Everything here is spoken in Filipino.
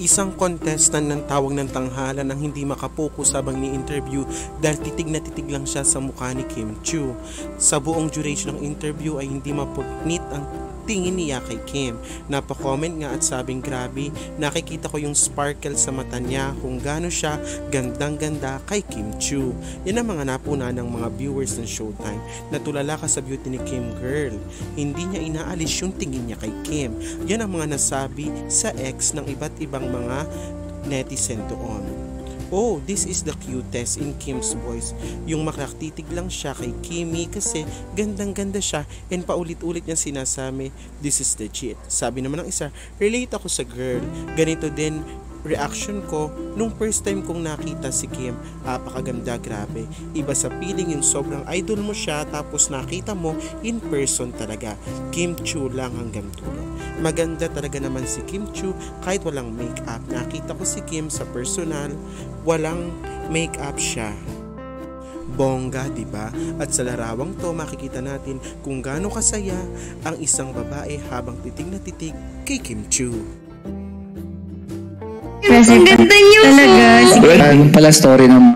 Isang contestant ng tawag ng tanghalan nang hindi makapokus habang ni-interview dahil titig na titig lang siya sa mukha ni Kim Chiu. Sa buong duration ng interview ay hindi mapagpinit ang tingin niya kay Kim. Napa-comment nga at sabing grabe, nakikita ko yung sparkle sa mata niya kung gaano siya gandang-ganda kay Kim Chiu. Yan ang mga napuna ng mga viewers ng Showtime. Natulala ka sa beauty ni Kim girl. Hindi niya inaalis yung tingin niya kay Kim. Yan ang mga nasabi sa ex ng iba't ibang mga netizen doon. Oh, this is the cutest in Kim's voice. Yung makaktitig lang siya kay Kimi kasi gandang-ganda siya and paulit-ulit niyang sinasabi, this is legit. Sabi naman ng isa, relate ako sa girl. Ganito din reaction ko nung first time kong nakita si Kim. Apakaganda, grabe. Iba sa feeling yung sobrang idol mo siya tapos nakita mo in person talaga. Kim Chiu lang hanggang dulo. Maganda talaga naman si Kim Chiu kahit walang makeup. Nakita ko si Kim sa personal, walang makeup siya. Bongga, diba? At sa larawang to makikita natin kung gaano kasaya ang isang babae habang titig na titig kay Kim Chiu. Ang ganda niyo talaga. Ano pala story ng